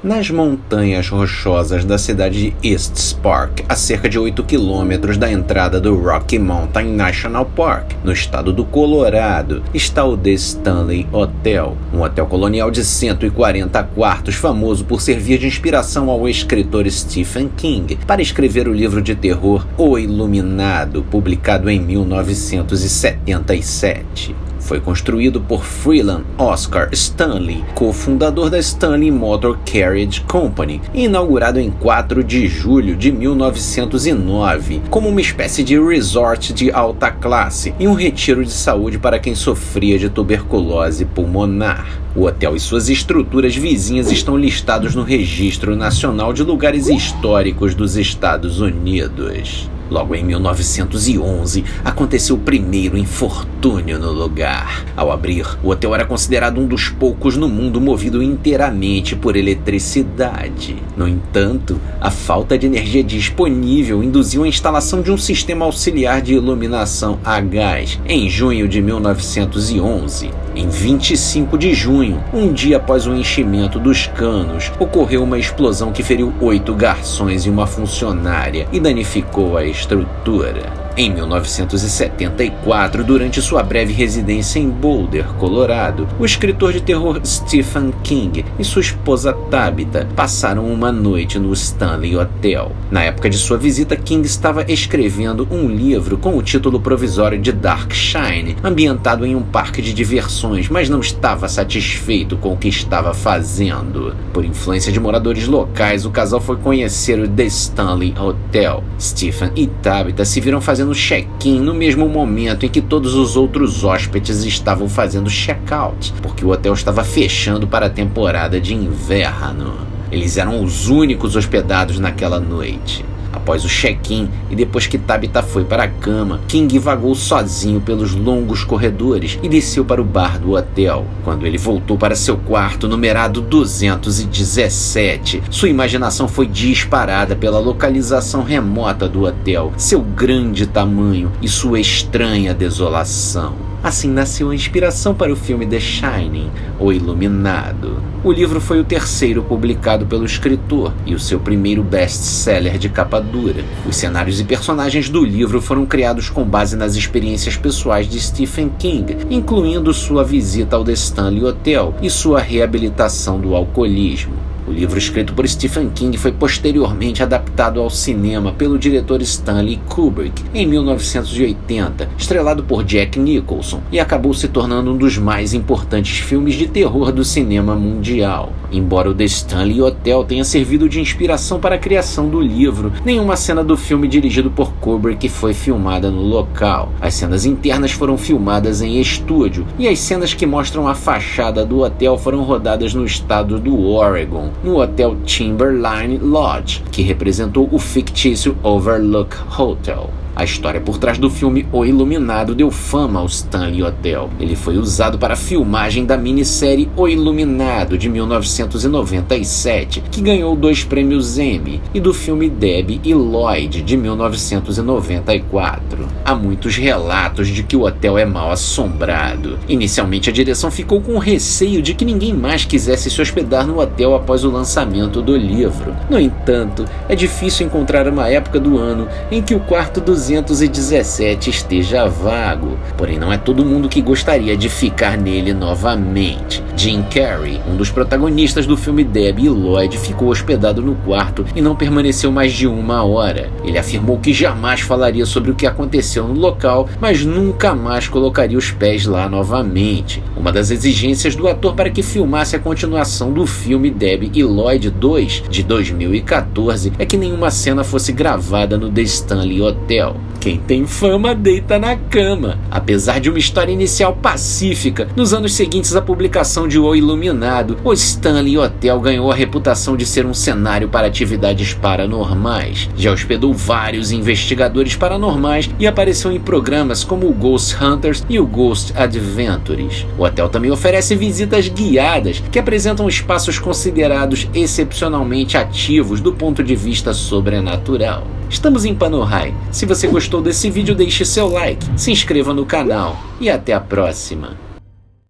Nas montanhas rochosas da cidade de Estes Park, a cerca de 8 quilômetros da entrada do Rocky Mountain National Park, no estado do Colorado, está o The Stanley Hotel, um hotel colonial de 140 quartos famoso por servir de inspiração ao escritor Stephen King para escrever o livro de terror O Iluminado, publicado em 1977. Foi construído por Freeland Oscar Stanley, cofundador da Stanley Motor Carriage Company, e inaugurado em 4 de julho de 1909, como uma espécie de resort de alta classe e um retiro de saúde para quem sofria de tuberculose pulmonar. O hotel e suas estruturas vizinhas estão listados no Registro Nacional de Lugares Históricos dos Estados Unidos. Logo em 1911, aconteceu o primeiro infortúnio no lugar. Ao abrir, o hotel era considerado um dos poucos no mundo movido inteiramente por eletricidade. No entanto, a falta de energia disponível induziu a instalação de um sistema auxiliar de iluminação a gás em junho de 1911. Em 25 de junho, um dia após o enchimento dos canos, ocorreu uma explosão que feriu 8 garçons e uma funcionária e danificou a estrutura. Em 1974, durante sua breve residência em Boulder, Colorado, o escritor de terror Stephen King e sua esposa Tabitha passaram uma noite no Stanley Hotel. Na época de sua visita, King estava escrevendo um livro com o título provisório de Dark Shine, ambientado em um parque de diversões, mas não estava satisfeito com o que estava fazendo. Por influência de moradores locais, o casal foi conhecer o The Stanley Hotel. Stephen e Tabitha se viram fazendo check-in no mesmo momento em que todos os outros hóspedes estavam fazendo check-out, porque o hotel estava fechando para a temporada de inverno. Eles eram os únicos hospedados naquela noite. Após o check-in e depois que Tabitha foi para a cama, King vagou sozinho pelos longos corredores e desceu para o bar do hotel. Quando ele voltou para seu quarto, numerado 217, sua imaginação foi disparada pela localização remota do hotel, seu grande tamanho e sua estranha desolação. Assim nasceu a inspiração para o filme The Shining, O Iluminado. O livro foi o terceiro publicado pelo escritor e o seu primeiro best-seller de capa dura. Os cenários e personagens do livro foram criados com base nas experiências pessoais de Stephen King, incluindo sua visita ao The Stanley Hotel e sua reabilitação do alcoolismo. O livro escrito por Stephen King foi posteriormente adaptado ao cinema pelo diretor Stanley Kubrick em 1980, estrelado por Jack Nicholson, e acabou se tornando um dos mais importantes filmes de terror do cinema mundial. Embora o The Stanley Hotel tenha servido de inspiração para a criação do livro, nenhuma cena do filme dirigido por Kubrick foi filmada no local. As cenas internas foram filmadas em estúdio, e as cenas que mostram a fachada do hotel foram rodadas no estado do Oregon, no Hotel Timberline Lodge, que representou o fictício Overlook Hotel. A história por trás do filme O Iluminado deu fama ao Stanley Hotel. Ele foi usado para a filmagem da minissérie O Iluminado, de 1997, que ganhou 2 prêmios Emmy, e do filme Debbie e Lloyd, de 1994. Há muitos relatos de que o hotel é mal assombrado. Inicialmente, a direção ficou com receio de que ninguém mais quisesse se hospedar no hotel após o lançamento do livro. No entanto, é difícil encontrar uma época do ano em que o quarto 217 esteja vago, porém não é todo mundo que gostaria de ficar nele novamente. Jim Carrey, um dos protagonistas do filme Debbie e Lloyd, ficou hospedado no quarto e não permaneceu mais de 1 hora. Ele afirmou que jamais falaria sobre o que aconteceu no local, mas nunca mais colocaria os pés lá novamente. Uma das exigências do ator para que filmasse a continuação do filme Debbie e Lloyd 2, de 2014, é que nenhuma cena fosse gravada no The Stanley Hotel. Quem tem fama deita na cama. Apesar de uma história inicial pacífica, nos anos seguintes à publicação de O Iluminado, o Stanley Hotel ganhou a reputação de ser um cenário para atividades paranormais. Já hospedou vários investigadores paranormais e apareceu em programas como o Ghost Hunters e o Ghost Adventures. O hotel também oferece visitas guiadas que apresentam espaços considerados excepcionalmente ativos do ponto de vista sobrenatural. Estamos em Panorrai. Se você gostou desse vídeo, deixe seu like, se inscreva no canal e até a próxima.